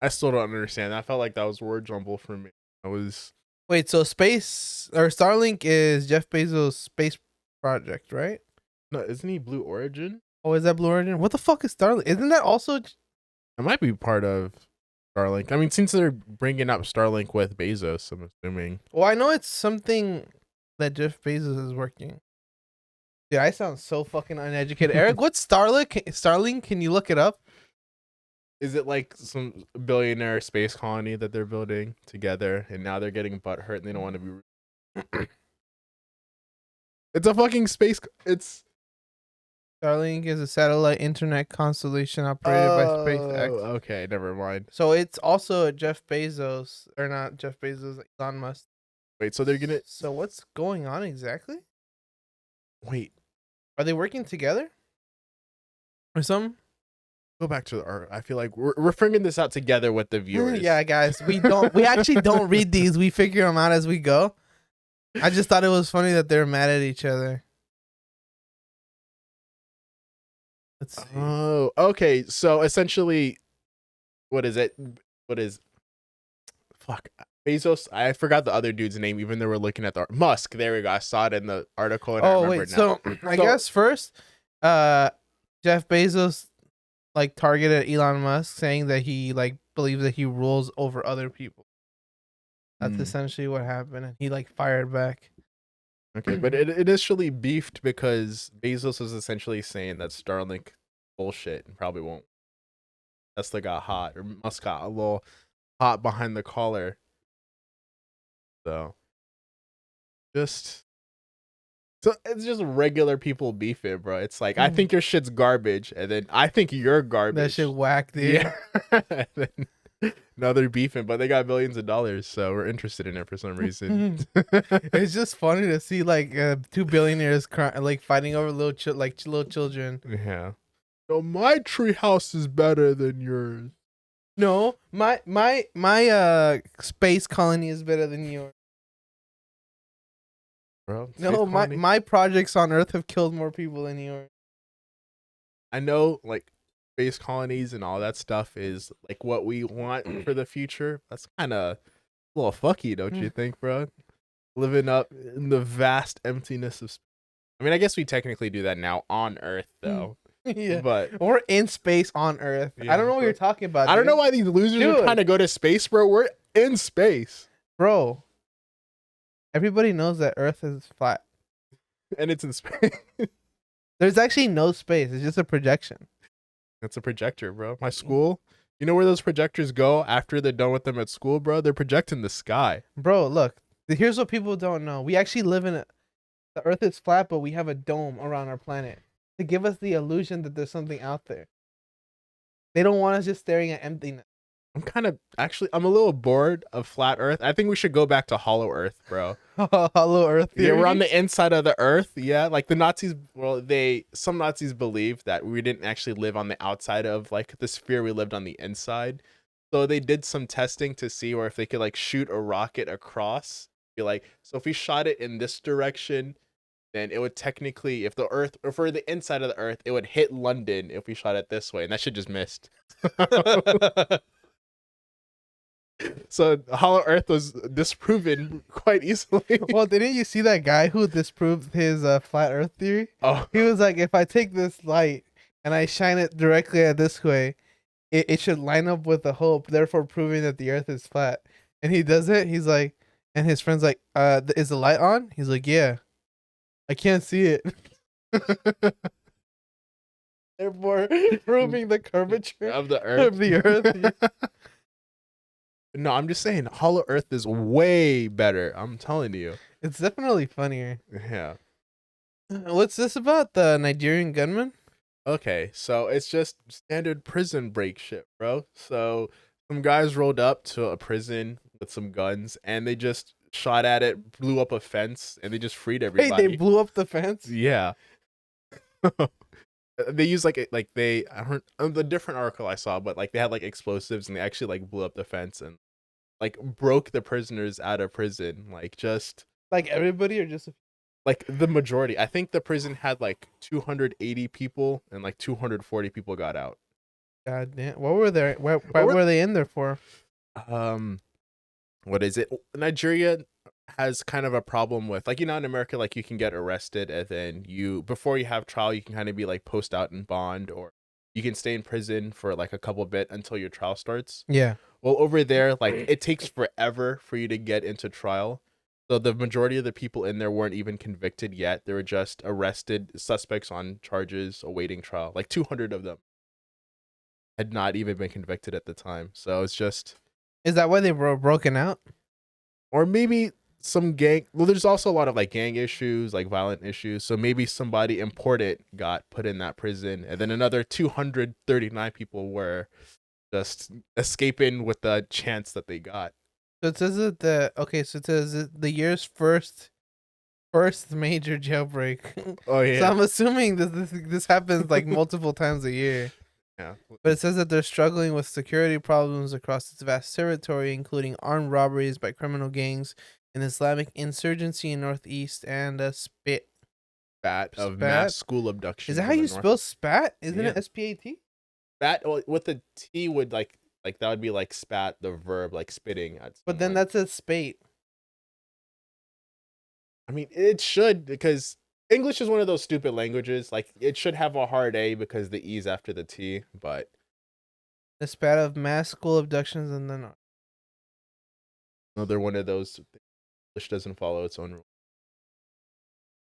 I still don't understand. I felt like that was word jumble for me. I was Wait, so space or Starlink is Jeff Bezos' space project, right? no, isn't he Blue Origin? Oh, is that Blue Origin? What the fuck is Starlink? Isn't that also? It might be part of Starlink. I mean, since they're bringing up Starlink with Bezos, I'm assuming. Well, I know it's something that Jeff Bezos is working. Dude, I sound so fucking uneducated. Eric, what's Starlink? Starlink? Can you look it up? Is it like some billionaire space colony that they're building together, and now they're getting butthurt and they don't want to be? It's a fucking space. It's Starlink is a satellite internet constellation operated by SpaceX. Okay, never mind. So it's also Jeff Bezos, or not Jeff Bezos, Elon Musk. Wait, so they're gonna So what's going on exactly? wait. Are they working together? Or something? Go back to the art. I feel like we're figuring this out together with the viewers. Yeah, guys, we actually don't read these. We figure them out as we go. I just thought it was funny that they're mad at each other. Let's see. Oh, okay. So essentially, what is it? What is? Fuck. Bezos. I forgot the other dude's name. Even though we're looking at the Musk. There we go. I saw it in the article. And I remember it now. So I guess first, Jeff Bezos like targeted Elon Musk, saying that he like believes that he rules over other people. That's essentially what happened, and he like fired back. Okay, but it initially beefed because Bezos was essentially saying that Starlink bullshit and probably won't. Tesla got hot, or Musk got a little hot behind the collar. So it's just regular people beefing, bro. It's like I think your shit's garbage, and then I think you're garbage. That shit whack, dude. Yeah. And then, now they're beefing, but they got billions of dollars, so we're interested in it for some reason. It's just funny to see like two billionaires like fighting over little children. Yeah. No, my treehouse is better than yours. No, my space colony is better than yours. Bro, No, my projects on Earth have killed more people than yours. I know, like, space colonies and all that stuff is like what we want for the future. That's kind of a little fucky, don't you think, bro? Living up in the vast emptiness of space. I mean, I guess we technically do that now on Earth, though. Yeah, But or in space on Earth. Yeah, I don't know what you're talking about. I don't dude. know why these losers are Dude. trying to go to space, bro. We're in space, Bro. Everybody knows that Earth is flat. and it's in space. There's actually no space. It's just a projection. That's a projector, bro. My school, you know where those projectors go after they're done with them at school, bro? They're projecting the sky. Bro, look. Here's what people don't know. We actually live in the Earth is flat, but we have a dome around our planet to give us the illusion that there's something out there. They don't want us just staring at emptiness. I'm a little bored of flat Earth. I think we should go back to hollow Earth, bro. Hollow Earth Yeah, theory. we're on the inside of the Earth. Yeah, like the Nazis. Well, some Nazis believe that we didn't actually live on the outside of like the sphere. We lived on the inside. So they did some testing to see or if they could like shoot a rocket across. Be like, so if we shot it in this direction, then it would technically, if for the inside of the Earth, it would hit London if we shot it this way, and that shit just missed. So hollow Earth was disproven quite easily. Well, didn't you see that guy who disproved his flat Earth theory? Oh, He was like, if I take this light and I shine it directly at this way, it should line up with the hope, therefore proving that the Earth is flat. And he does it. He's like, and his friend's like, is the light on? He's like, yeah. I can't see it. Therefore, proving the curvature of the Earth. of the Earth. No, I'm just saying, hollow Earth is way better. I'm telling you. It's definitely funnier. Yeah. What's this about? The Nigerian gunman? Okay, so it's just standard prison break shit, bro. So some guys rolled up to a prison with some guns, and they just shot at it, blew up a fence, and they just freed Hey, everybody. they blew up the fence? Yeah. They use the different article I saw, but like they had like explosives and they actually like blew up the fence and like broke the prisoners out of prison. Like just Like everybody or just like the majority. I think the prison had like 280 people and like 240 people got out. God damn. What were they? What were- were they in there for? What is it? Nigeria has kind of a problem with, like, in America, like, you can get arrested and then before you have trial, you can kind of be like post out in bond, or you can stay in prison for like a couple bit until your trial starts. Yeah. Well, over there, like, it takes forever for you to get into trial. So the majority of the people in there weren't even convicted yet. They were just arrested suspects on charges awaiting trial. Like 200 of them had not even been convicted at the time. So it's just, Is that why they were broken out? or maybe some gang. Well, there's also a lot of like gang issues, like violent issues. So maybe somebody important got put in that prison, and then another 239 people were just escaping with the chance that they got. So it says that so it says that the year's first major jailbreak. Oh yeah. So I'm assuming this happens like multiple times a year. Yeah. But it says that they're struggling with security problems across its vast territory, including armed robberies by criminal gangs, an Islamic insurgency in Northeast, and a Spat of Spat? mass school abductions. Is that how in the you north. spell spat? Isn't Yeah. it SPAT? Spat? Well, with the T would like that would be like spat, the verb, like spitting at But then someone. that's a spate. I mean, it should, because English is one of those stupid languages. Like, it should have a hard A because the E's after the T, but The spat of mass school abductions and then another one of those. English doesn't follow its own rules.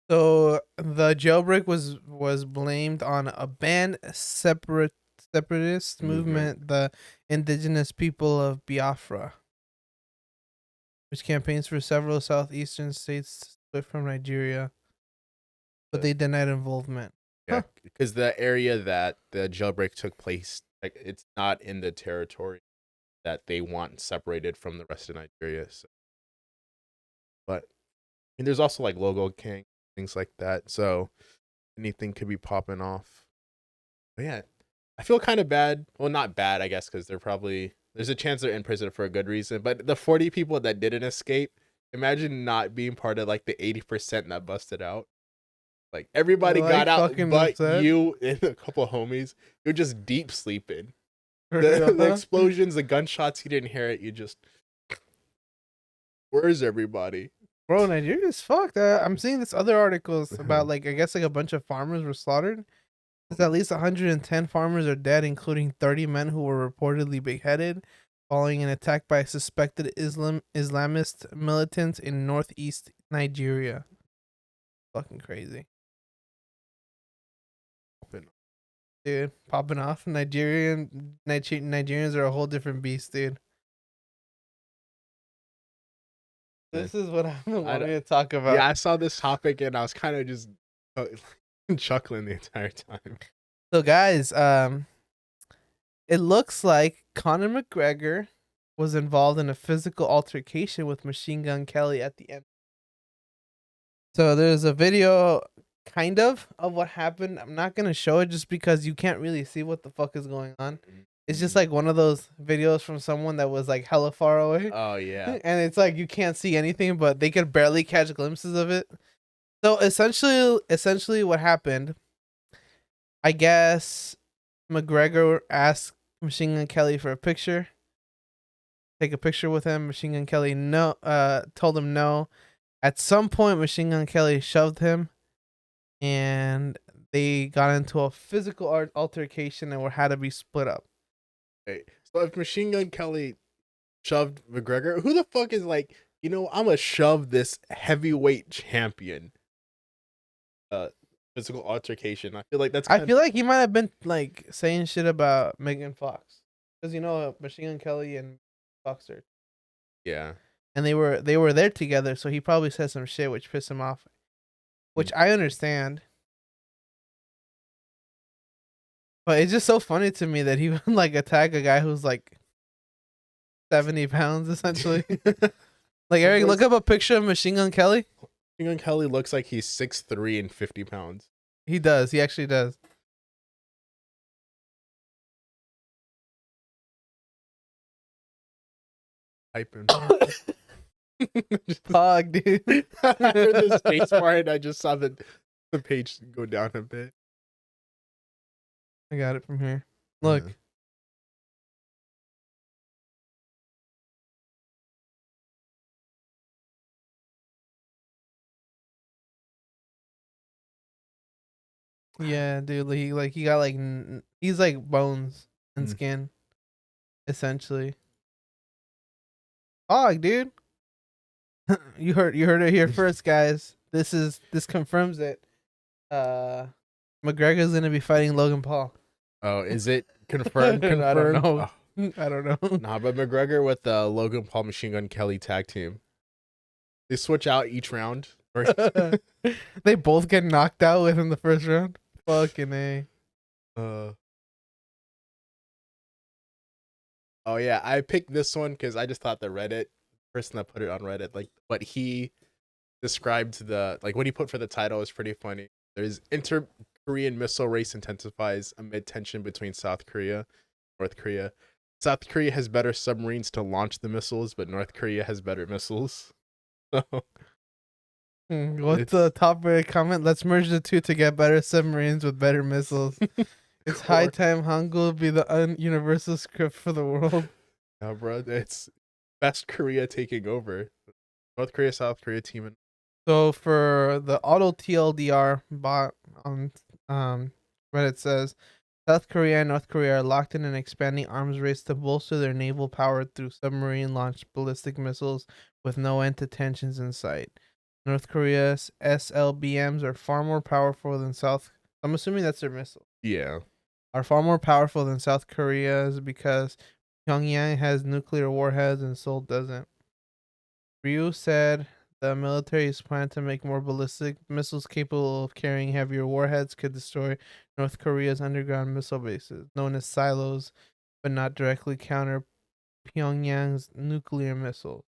so the jailbreak was blamed on a banned separatist movement, the indigenous people of Biafra, which campaigns for several southeastern states split from Nigeria, but they denied involvement. Yeah, Huh. because the area that the jailbreak took place, like, it's not in the territory that they want separated from the rest of Nigeria. So. But I mean, there's also like logo gang, things like that. So anything could be popping off. But yeah, I feel kind of bad. Well, not bad, I guess, because there's a chance they're in prison for a good reason. But the 40 people that didn't escape, imagine not being part of like the 80% that busted out. Like, everybody Like, got out fucking but upset. you and a couple of homies. You're just deep sleeping. For The, real, the huh? explosions, the gunshots, you didn't hear it. You just, where's everybody? Bro, Nigeria's fucked. I'm seeing this other articles about like I guess like a bunch of farmers were slaughtered. There's at least 110 farmers are dead, including 30 men who were reportedly beheaded following an attack by suspected Islamist militants in northeast Nigeria. Fucking crazy. Dude, popping off. Nigerians are a whole different beast, dude. This is what I've been wanting to talk about. Yeah, I saw this topic and I was kind of just chuckling the entire time. So guys, it looks like Conor McGregor was involved in a physical altercation with Machine Gun Kelly at the end. So there's a video kind of what happened. I'm not going to show it just because you can't really see what the fuck is going on. It's just like one of those videos from someone that was like hella far away. Oh, yeah. And it's like you can't see anything, but they could barely catch glimpses of it. So essentially what happened, I guess McGregor asked Machine Gun Kelly for a picture. Take a picture with him. Machine Gun Kelly told him no. At some point, Machine Gun Kelly shoved him, and they got into a physical altercation and had to be split up. Hey, so if Machine Gun Kelly shoved McGregor, who the fuck is like, I'm gonna shove this heavyweight champion? Physical altercation. I feel like that's. I feel like he might have been like saying shit about Megan Fox, because Machine Gun Kelly and Fox are. Yeah. And they were there together, so he probably said some shit which pissed him off, which I understand. But it's just so funny to me that he would like attack a guy who's like 70 pounds essentially. Like, Eric, look up a picture of Machine Gun Kelly. Machine Gun Kelly looks like he's 6'3" and 50 pounds. He does. He actually does. Typing. Fuck, dude. I heard the space bar and I just saw the page go down a bit. I got it from here. Look. Yeah. Yeah, dude. He got like he's like bones and Mm. skin, essentially. Oh, dude. You heard it here first, guys. This confirms it. McGregor's gonna be fighting Logan Paul. Oh, is it confirmed? Confirmed? I don't know. Oh, I don't know. nah, but McGregor with the Logan Paul Machine Gun Kelly tag team. They switch out each round. They both get knocked out within the first round. Fucking A. Oh yeah, I picked this one because I just thought the Reddit person that put it on Reddit, like what he described what he put for the title is pretty funny. There's inter-Korean missile race intensifies amid tension between South Korea, North Korea. South Korea has better submarines to launch the missiles, but North Korea has better missiles. So What's the top rated comment? Let's merge the two to get better submarines with better missiles. It's high time Hangul be the universal script for the world. Yeah, bro, it's best Korea taking over. North Korea, South Korea teaming. So for the auto TLDR bot on Reddit says South Korea and North Korea are locked in an expanding arms race to bolster their naval power through submarine launched ballistic missiles with no end to tensions in sight. North Korea's SLBMs are far more powerful than South. I'm assuming that's their missile. Yeah. Are far more powerful than South Korea's because Pyongyang has nuclear warheads and Seoul doesn't. Ryu said the military's plan to make more ballistic missiles capable of carrying heavier warheads could destroy North Korea's underground missile bases, known as silos, but not directly counter Pyongyang's nuclear missiles.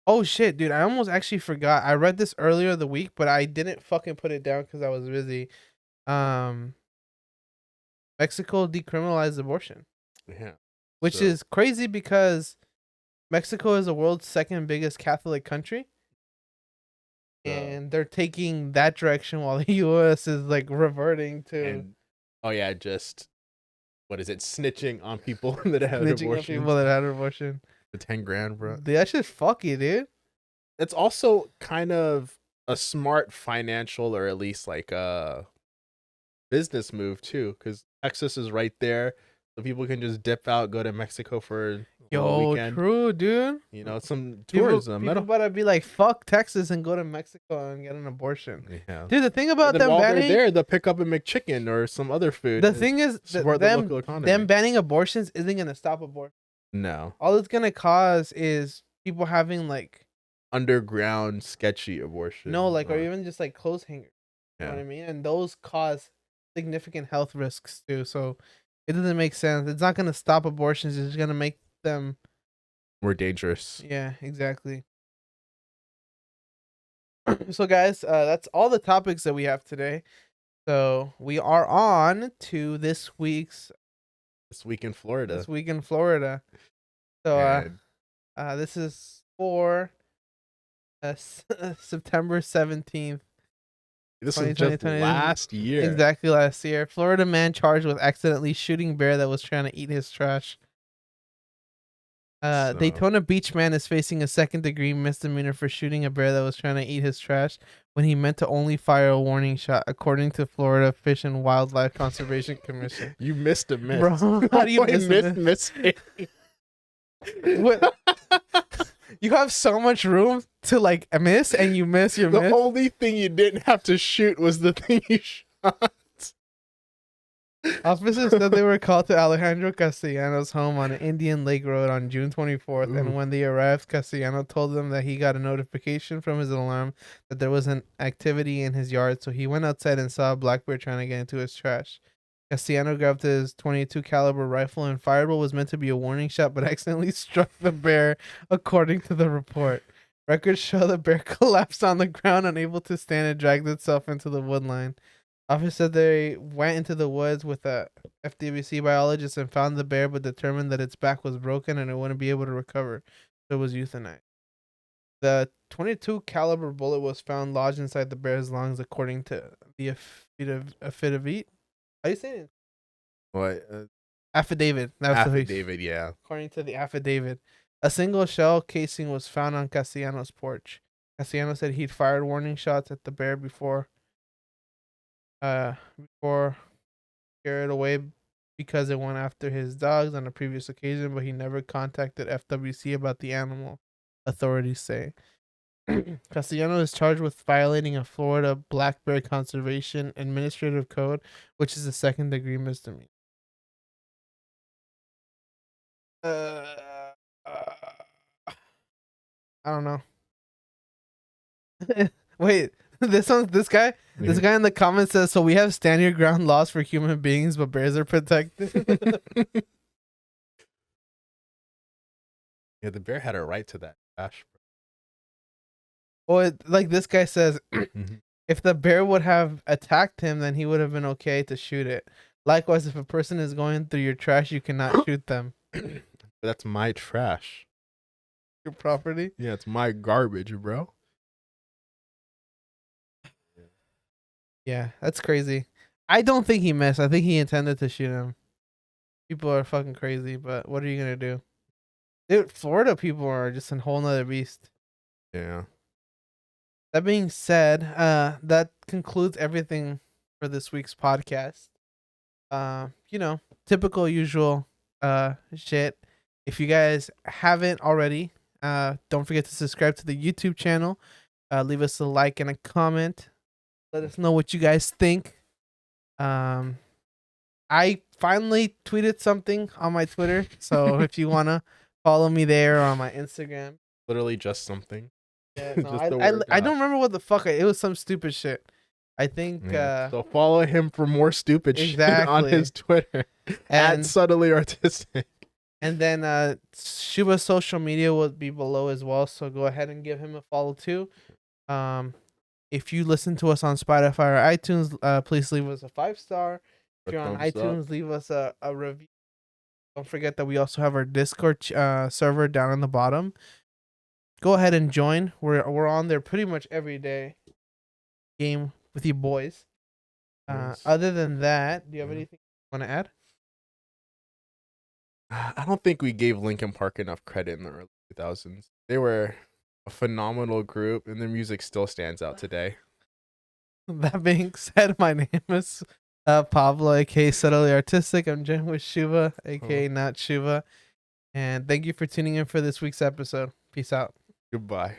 Oh shit, dude, I almost actually forgot. I read this earlier the week, but I didn't fucking put it down because I was busy. Mexico decriminalized abortion. Yeah. Which is crazy because Mexico is the world's second biggest Catholic country. And they're taking that direction while the US is like reverting to just what is it, snitching on people that had snitching on abortion. people that had abortion. The 10 grand, bro. Dude, that shit's fucky, dude. It's also kind of a smart financial or at least like a business move too, because Texas is right there. So people can just dip out, go to Mexico for a weekend. True, dude. You know, some tourism. People better be like, fuck Texas and go to Mexico and get an abortion. Yeah. Dude, the thing about them while banning... they're there, they'll pick up a McChicken or some other food. The thing is, support the local economy. them banning abortions isn't going to stop abortion. No. All it's going to cause is people having like... underground sketchy abortion. No, like, or even just like clothes hangers. You Yeah. know what I mean? And those cause significant health risks too. So it doesn't make sense. It's not going to stop abortions. It's going to make them more dangerous. Yeah, exactly. So guys, that's all the topics that we have today. So we are on to this week in Florida. So this is for September 17th. This was just last year. Exactly last year. Florida man charged with accidentally shooting bear that was trying to eat his trash. Daytona Beach man is facing a second-degree misdemeanor for shooting a bear that was trying to eat his trash when he meant to only fire a warning shot, according to Florida Fish and Wildlife Conservation Commission. You missed a miss. Bro, how do you miss What? You have so much room to like miss, and you miss your miss. The only thing you didn't have to shoot was the thing you shot. Officers said they were called to Alejandro Castellanos' home on Indian Lake Road on June 24th, and when they arrived, Castellano told them that he got a notification from his alarm that there was an activity in his yard, so he went outside and saw a black bear trying to get into his trash. Castellano grabbed his .22 caliber rifle and fired what was meant to be a warning shot, but accidentally struck the bear, according to the report. Records show the bear collapsed on the ground, unable to stand, and dragged itself into the wood line. Officers said they went into the woods with a FWC biologist and found the bear, but determined that its back was broken and it wouldn't be able to recover, so it was euthanized. The .22 caliber bullet was found lodged inside the bear's lungs, according to the affidavit. How do you say it? What? Affidavit. Affidavit, yeah. According to the affidavit, a single shell casing was found on Castellanos' porch. Castellanos said he'd fired warning shots at the bear before scared away because it went after his dogs on a previous occasion, but he never contacted FWC about the animal, authorities say. Castellanos is charged with violating a Florida black bear conservation administrative code, which is a second-degree misdemeanor. I don't know. Wait, this guy in the comments says, so we have stand your ground laws for human beings, but bears are protected. Yeah, the bear had a right to that trash. Well, like this guy says, Mhm. if the bear would have attacked him, then he would have been okay to shoot it. Likewise, if a person is going through your trash, you cannot shoot them. But that's my trash. Your property. Yeah, it's my garbage, bro. Yeah, that's crazy. I don't think he missed. I think he intended to shoot him. People are fucking crazy, but what are you gonna do? Dude, Florida people are just a whole nother beast. Yeah. That being said, that concludes everything for this week's podcast. Typical usual shit. If you guys haven't already, don't forget to subscribe to the YouTube channel. Leave us a like and a comment. Let us know what you guys think. I finally tweeted something on my Twitter, so if you wanna follow me there or on my Instagram. Literally just something. Yeah, Just the I word don't God. remember what the fuck. It was some stupid shit. I think So follow him for more stupid shit on Exactly. his Twitter. At and subtly artistic. and then Shuba's social media will be below as well. So go ahead and give him a follow too. If you listen to us on Spotify or iTunes, please leave us a 5-star. If you're on Thumbs up. iTunes, leave us a review. Don't forget that we also have our Discord server down in the bottom. Go ahead and join. We're on there pretty much every day. Game with you boys. Yes. Other than that, do you have Yeah. anything you want to add? I don't think we gave Linkin Park enough credit in the early 2000s. They were a phenomenal group, and their music still stands out today. That being said, my name is Pablo, aka Subtly Artistic. I'm joined with Shuba, aka Not Shuba. And thank you for tuning in for this week's episode. Peace out. Goodbye.